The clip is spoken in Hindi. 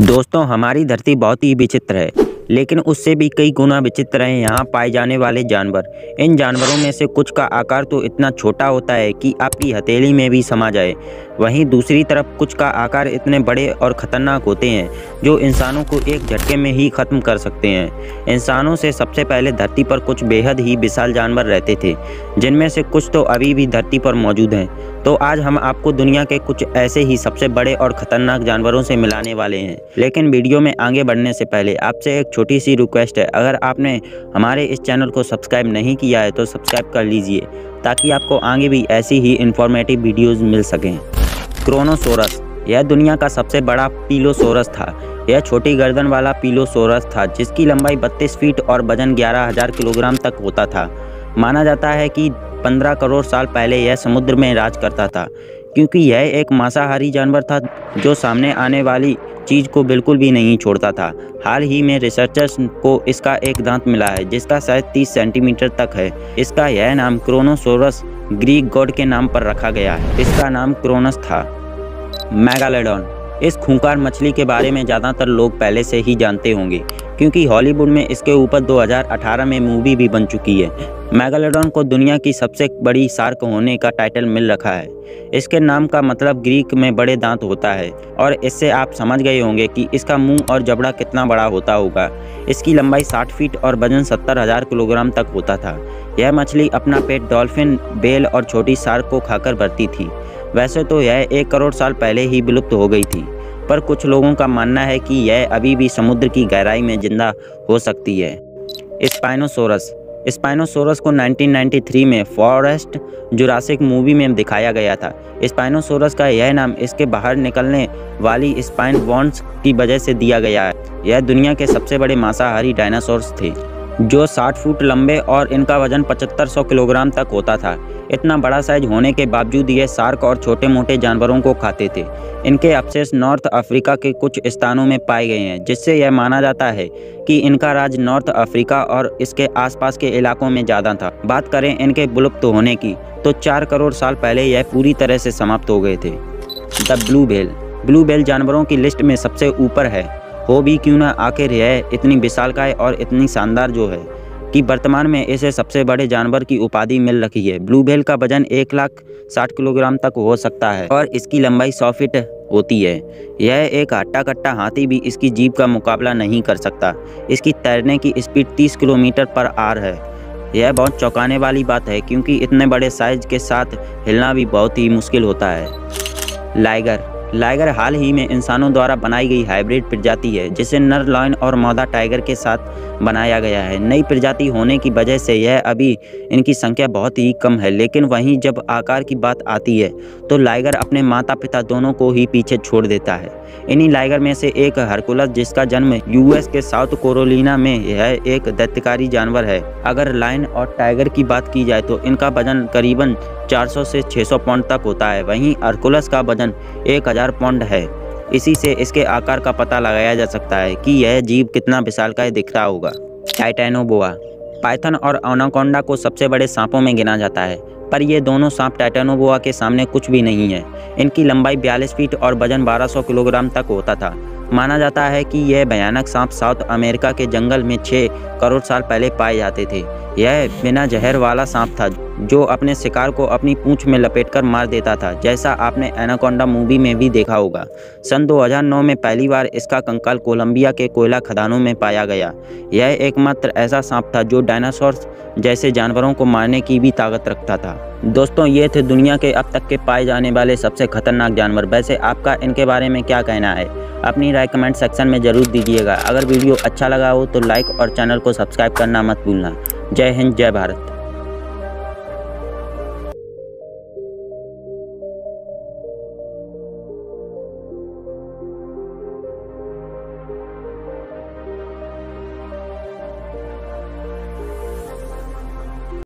दोस्तों, हमारी धरती बहुत ही विचित्र है, लेकिन उससे भी कई गुना विचित्र हैं यहाँ पाए जाने वाले जानवर। इन जानवरों में से कुछ का आकार तो इतना छोटा होता है कि आपकी हथेली में भी समा जाए। वहीं दूसरी तरफ कुछ का आकार इतने बड़े और ख़तरनाक होते हैं जो इंसानों को एक झटके में ही ख़त्म कर सकते हैं। इंसानों से सबसे पहले धरती पर कुछ बेहद ही विशाल जानवर रहते थे, जिनमें से कुछ तो अभी भी धरती पर मौजूद हैं। तो आज हम आपको दुनिया के कुछ ऐसे ही सबसे बड़े और ख़तरनाक जानवरों से मिलाने वाले हैं। लेकिन वीडियो में आगे बढ़ने से पहले आपसे एक छोटी सी रिक्वेस्ट है, अगर आपने हमारे इस चैनल को सब्सक्राइब नहीं किया है तो सब्सक्राइब कर लीजिए, ताकि आपको आगे भी ऐसी ही इंफॉर्मेटिव वीडियोज़ मिल सकें। क्रोनोसोरस, यह दुनिया का सबसे बड़ा पीलोसोरस था। यह छोटी गर्दन वाला पीलोसोरस था, जिसकी लंबाई 32 फीट और वजन 11,000 किलोग्राम तक होता था। माना जाता है कि 15 करोड़ साल पहले यह समुद्र में राज करता था, क्योंकि यह एक मांसाहारी जानवर था जो सामने आने वाली चीज़ को बिल्कुल भी नहीं छोड़ता था। हाल ही में रिसर्चर्स को इसका एक दांत मिला है, जिसका साइज 30 सेंटीमीटर तक है। इसका यह नाम क्रोनोसोरस ग्रीक गॉड के नाम पर रखा गया है। इसका नाम क्रोनस था। मेगालोडॉन, इस खूंखार मछली के बारे में ज़्यादातर लोग पहले से ही जानते होंगे, क्योंकि हॉलीवुड में इसके ऊपर 2018 में मूवी भी बन चुकी है। मेगालोडॉन को दुनिया की सबसे बड़ी शार्क होने का टाइटल मिल रखा है। इसके नाम का मतलब ग्रीक में बड़े दांत होता है, और इससे आप समझ गए होंगे कि इसका मुंह और जबड़ा कितना बड़ा होता होगा। इसकी लंबाई 60 फीट और वजन 70,000 किलोग्राम तक होता था। यह मछली अपना पेट डॉल्फिन, बेल और छोटी शार्क को खाकर भरती थी। वैसे तो यह 1 करोड़ साल पहले ही विलुप्त हो गई थी, पर कुछ लोगों का मानना है कि यह अभी भी समुद्र की गहराई में जिंदा हो सकती है। स्पाइनोसोरस को 1993 में फॉरेस्ट जुरासिक मूवी में दिखाया गया था। स्पाइनोसोरस का यह नाम इसके बाहर निकलने वाली स्पाइन बोन्स की वजह से दिया गया है। यह दुनिया के सबसे बड़े मांसाहारी डायनासोर्स थे, जो 60 फुट लंबे और इनका वजन 7500 किलोग्राम तक होता था। इतना बड़ा साइज होने के बावजूद ये शार्क और छोटे मोटे जानवरों को खाते थे। इनके अवशेष नॉर्थ अफ्रीका के कुछ स्थानों में पाए गए हैं, जिससे यह माना जाता है कि इनका राज नॉर्थ अफ्रीका और इसके आसपास के इलाकों में ज़्यादा था। बात करें इनके विलुप्त होने की, तो 4 करोड़ साल पहले यह पूरी तरह से समाप्त हो गए थे। द ब्लू व्हेल जानवरों की लिस्ट में सबसे ऊपर है। हो भी क्यों ना, आखिर यह इतनी विशालकाय और इतनी शानदार जो है कि वर्तमान में इसे सबसे बड़े जानवर की उपाधि मिल रखी है। ब्लू व्हेल का वजन 1,60,000 किलोग्राम तक हो सकता है और इसकी लंबाई 100 फीट होती है। यह एक हट्टा कट्टा हाथी भी इसकी जीभ का मुकाबला नहीं कर सकता। इसकी तैरने की स्पीड 30 किलोमीटर पर आवर है। यह बहुत चौंकाने वाली बात है, क्योंकि इतने बड़े साइज के साथ हिलना भी बहुत ही मुश्किल होता है। लाइगर हाल ही में इंसानों द्वारा बनाई गई हाइब्रिड प्रजाति है, जिसे नर लायन और मादा टाइगर के साथ बनाया गया है। नई प्रजाति होने की वजह से यह अभी इनकी संख्या बहुत ही कम है, लेकिन वहीं जब आकार की बात आती है तो लाइगर अपने माता पिता दोनों को ही पीछे छोड़ देता है। इन्हीं लाइगर में से एक हरकुलस, जिसका जन्म यूएस के साउथ कैरोलिना में, यह एक दैत्यकारी जानवर है। अगर लायन और टाइगर की बात की जाए तो इनका वजन करीबन 400 से 600 पाउंड तक होता है। वहीं हरकुलस का वजन 1000 पाउंड है। इसी से इसके आकार का पता लगाया जा सकता है कि यह जीव कितना विशालकाय दिखता होगा। टाइटैनोबोआ, पाइथन और एनाकोंडा को सबसे बड़े सांपों में गिना जाता है, पर ये दोनों सांप टाइटैनोबोआ के सामने कुछ भी नहीं है। इनकी लंबाई 42 फीट और वजन 1200 किलोग्राम तक होता था। माना जाता है कि यह भयानक सांप साउथ अमेरिका के जंगल में 6 करोड़ साल पहले पाए जाते थे। यह बिना जहर वाला सांप था, जो अपने शिकार को अपनी पूंछ में लपेटकर मार देता था, जैसा आपने एनाकोंडा मूवी में भी देखा होगा। सन 2009 में पहली बार इसका कंकाल कोलंबिया के कोयला खदानों में पाया गया। यह एकमात्र ऐसा सांप था जो डायनासोर्स जैसे जानवरों को मारने की भी ताकत रखता था। दोस्तों, ये थे दुनिया के अब तक के पाए जाने वाले सबसे खतरनाक जानवर। वैसे आपका इनके बारे में क्या कहना है? अपनी राय कमेंट सेक्शन में ज़रूर दीजिएगा। अगर वीडियो अच्छा लगा हो तो लाइक और चैनल को सब्सक्राइब करना मत भूलना। जय हिंद, जय भारत।